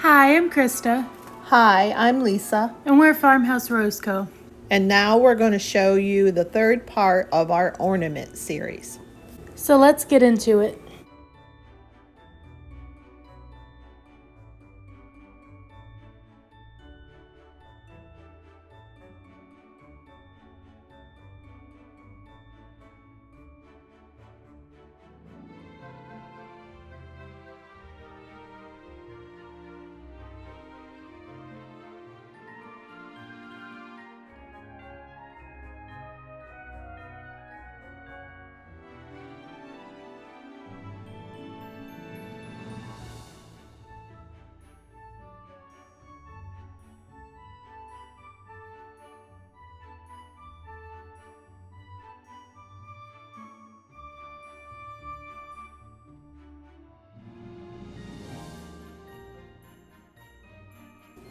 Hi, I'm Krista, Hi, I'm Lisa, and we're Farmhouse Rose Co. and now we're going to show you the third part of our ornament series. So let's get into it.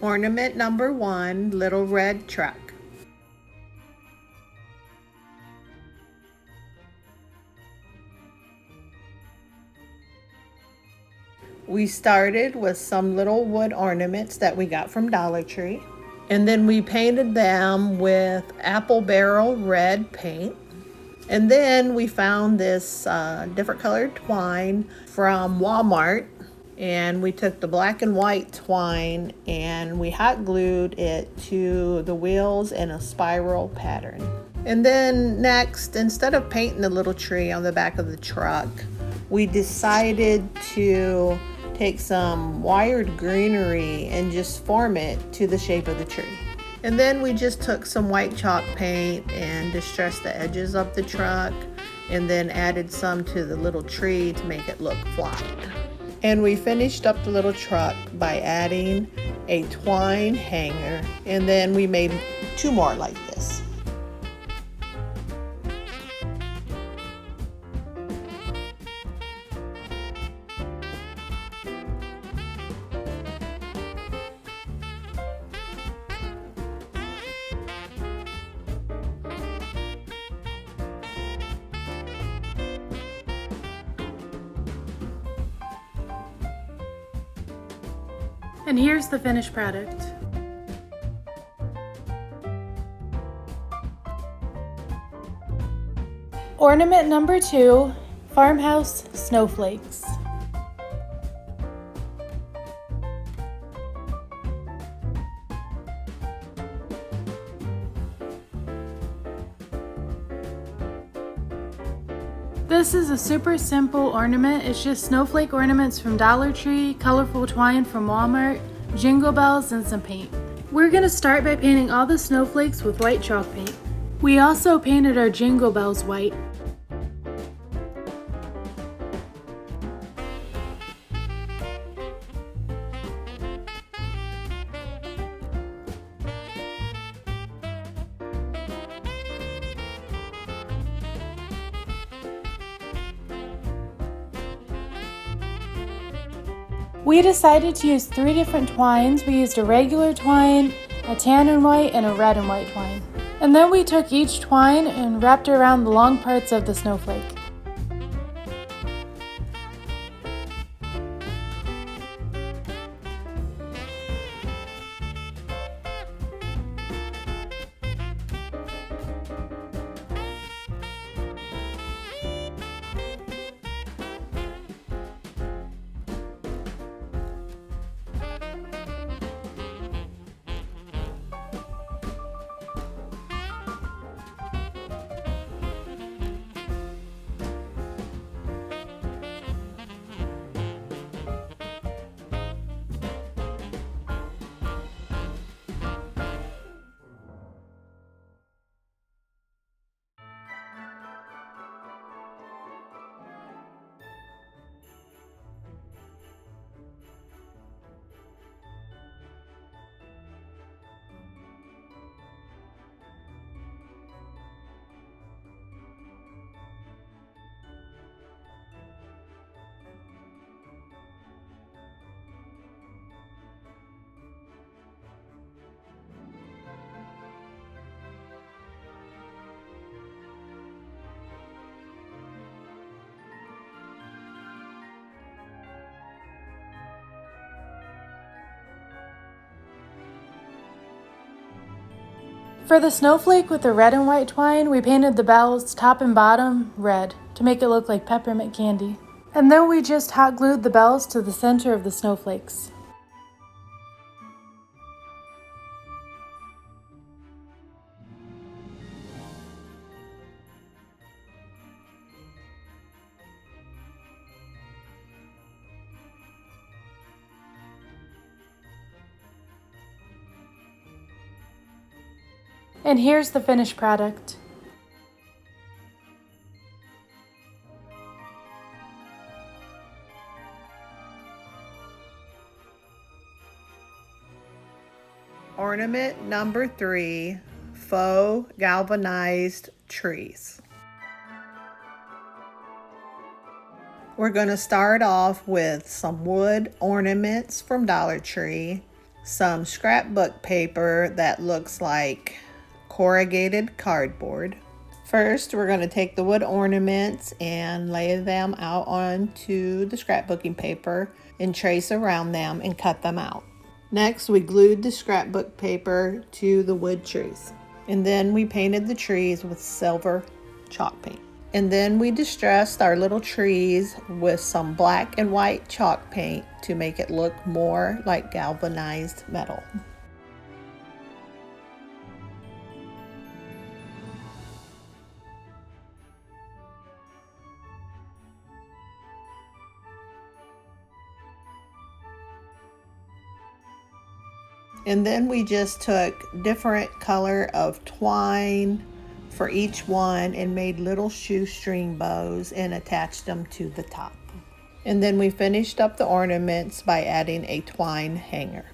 Ornament number 1, little red truck. We started with some little wood ornaments that we got from Dollar Tree, and then we painted them with apple barrel red paint. And then we found this different colored twine from Walmart, and we took the black and white twine and we hot glued it to the wheels in a spiral pattern. And then next, instead of painting the little tree on the back of the truck, we decided to take some wired greenery and just form it to the shape of the tree. And then we just took some white chalk paint and distressed the edges of the truck, and then added some to the little tree to make it look flat. And we finished up the little truck by adding a twine hanger, and then we made 2 more like this. And here's the finished product. Ornament number 2, Farmhouse Snowflakes. This is a super simple ornament. It's just snowflake ornaments from Dollar Tree, colorful twine from Walmart, jingle bells, and some paint. We're going to start by painting all the snowflakes with white chalk paint. We also painted our jingle bells white. We decided to use 3 different twines. We used a regular twine, a tan and white, and a red and white twine. And then we took each twine and wrapped it around the long parts of the snowflake. For the snowflake with the red and white twine, we painted the bells top and bottom red to make it look like peppermint candy. And then we just hot glued the bells to the center of the snowflakes. And here's the finished product. Ornament number 3, faux galvanized trees. We're going to start off with some wood ornaments from Dollar Tree, some scrapbook paper that looks like corrugated cardboard. First, we're going to take the wood ornaments and lay them out onto the scrapbooking paper and trace around them and cut them out. Next, we glued the scrapbook paper to the wood trees. And then we painted the trees with silver chalk paint. And then we distressed our little trees with some black and white chalk paint to make it look more like galvanized metal. And then we just took different color of twine for each one and made little shoestring bows and attached them to the top. And then we finished up the ornaments by adding a twine hanger.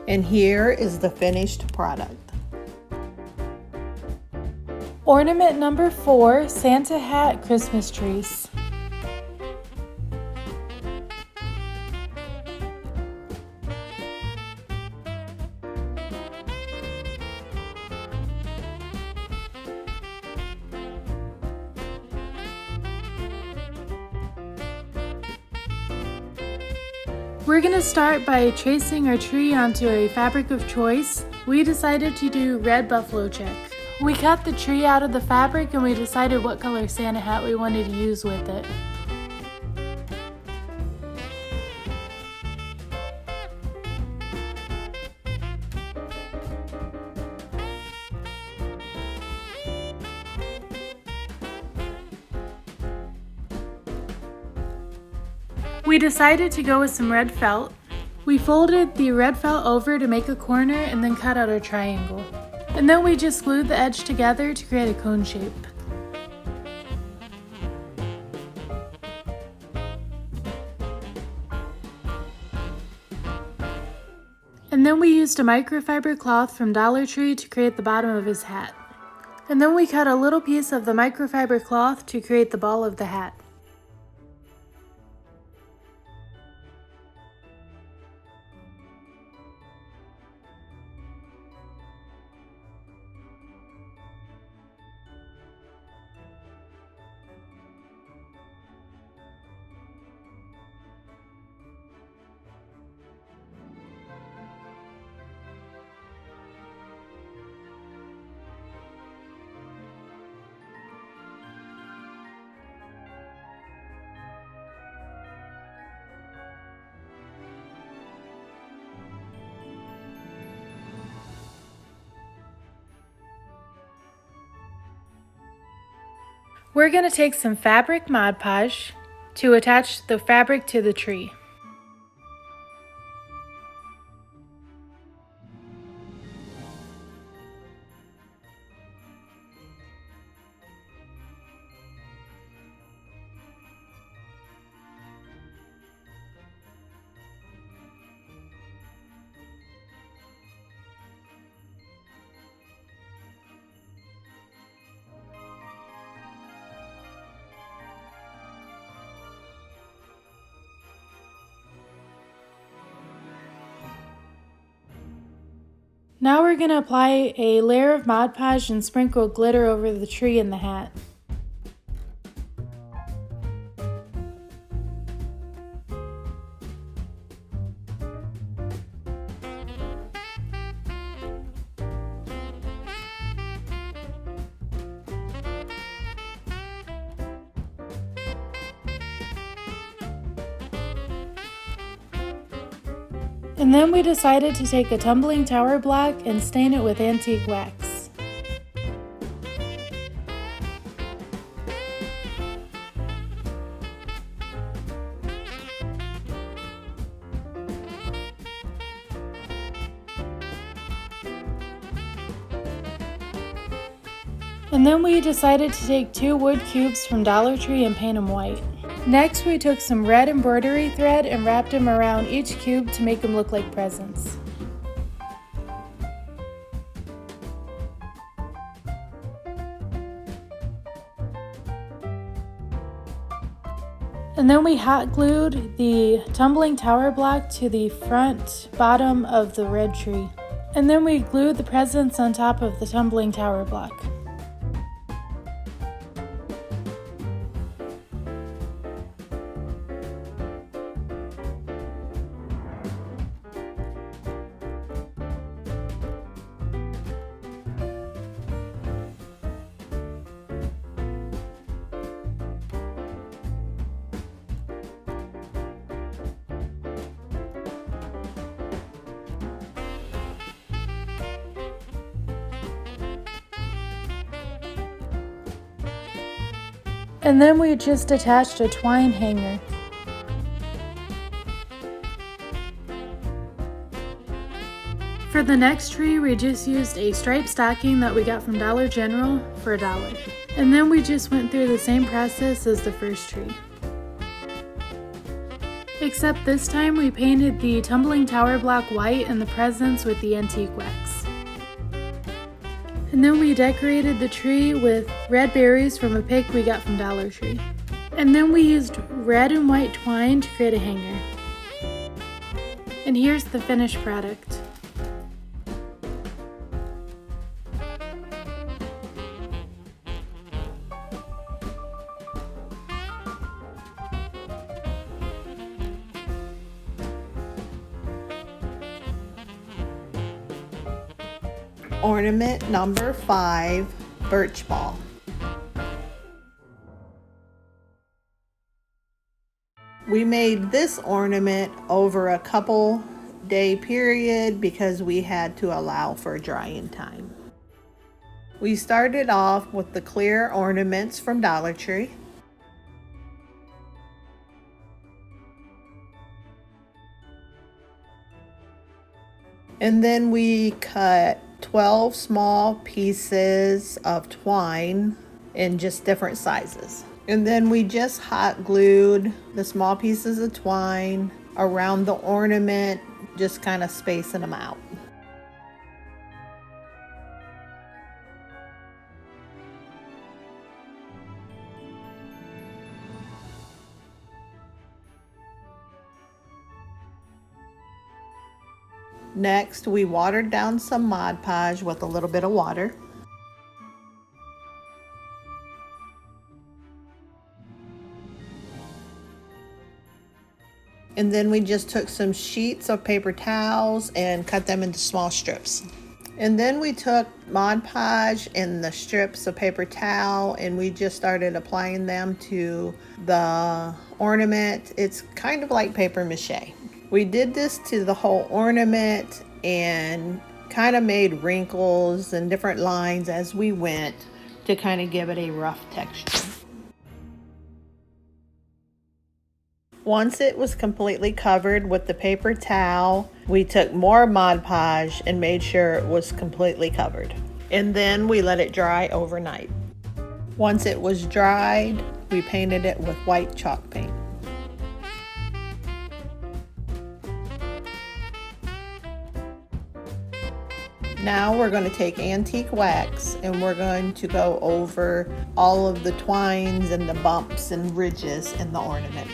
And here is the finished product. Ornament number 4, Santa hat Christmas trees. We're going to start by tracing our tree onto a fabric of choice. We decided to do red buffalo check. We cut the tree out of the fabric and we decided what color Santa hat we wanted to use with it. We decided to go with some red felt. We folded the red felt over to make a corner and then cut out our triangle. And then we just glued the edge together to create a cone shape. And then we used a microfiber cloth from Dollar Tree to create the bottom of his hat. And then we cut a little piece of the microfiber cloth to create the ball of the hat. We're going to take some fabric Mod Podge to attach the fabric to the tree. Now we're going to apply a layer of Mod Podge and sprinkle glitter over the tree and the hat. And then we decided to take a tumbling tower block and stain it with antique wax. And then we decided to take 2 wood cubes from Dollar Tree and paint them white. Next, we took some red embroidery thread and wrapped them around each cube to make them look like presents. And then we hot glued the tumbling tower block to the front bottom of the red tree. And then we glued the presents on top of the tumbling tower block. And then we just attached a twine hanger. For the next tree, we just used a striped stocking that we got from Dollar General for $1. And then we just went through the same process as the first tree. Except this time we painted the tumbling tower block white and the presents with the antique wax. And then we decorated the tree with red berries from a pick we got from Dollar Tree. And then we used red and white twine to create a hanger. And here's the finished product. Ornament number 5, Birch Ball. We made this ornament over a couple day period because we had to allow for drying time. We started off with the clear ornaments from Dollar Tree. And then we cut 12 small pieces of twine in just different sizes. And then we just hot glued the small pieces of twine around the ornament, just kind of spacing them out. Next, we watered down some Mod Podge with a little bit of water. And then we just took some sheets of paper towels and cut them into small strips. And then we took Mod Podge and the strips of paper towel and we just started applying them to the ornament. It's kind of like paper mache. We did this to the whole ornament and kind of made wrinkles and different lines as we went to kind of give it a rough texture. Once it was completely covered with the paper towel, we took more Mod Podge and made sure it was completely covered. And then we let it dry overnight. Once it was dried, we painted it with white chalk paint. Now we're going to take antique wax and we're going to go over all of the twines and the bumps and ridges in the ornament.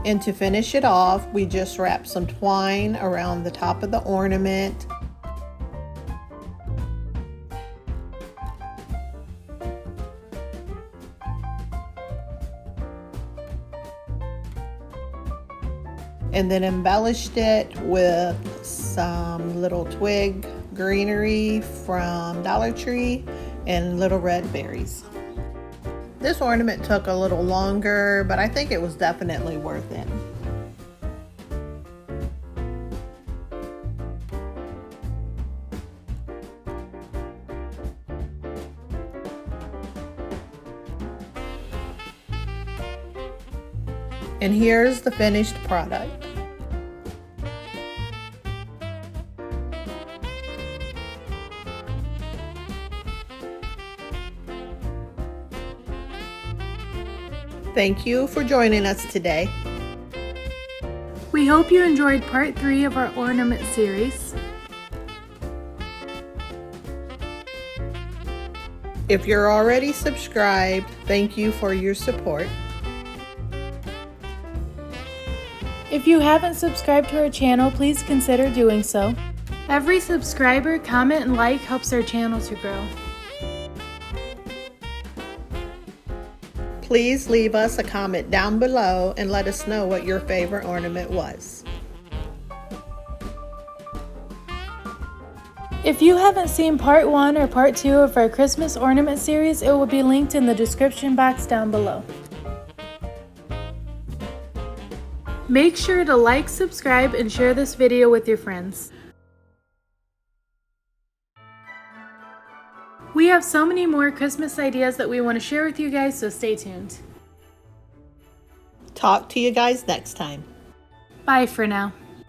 And to finish it off, we just wrap some twine around the top of the ornament. And then embellished it with some little twig greenery from Dollar Tree and little red berries. This ornament took a little longer, but I think it was definitely worth it. And here's the finished product. Thank you for joining us today. We hope you enjoyed part 3 of our ornament series. If you're already subscribed, thank you for your support. If you haven't subscribed to our channel, please consider doing so. Every subscriber, comment, and like helps our channel to grow. Please leave us a comment down below and let us know what your favorite ornament was. If you haven't seen part 1 or part 2 of our Christmas ornament series, it will be linked in the description box down below. Make sure to like, subscribe, and share this video with your friends. We have so many more Christmas ideas that we want to share with you guys, so stay tuned. Talk to you guys next time. Bye for now.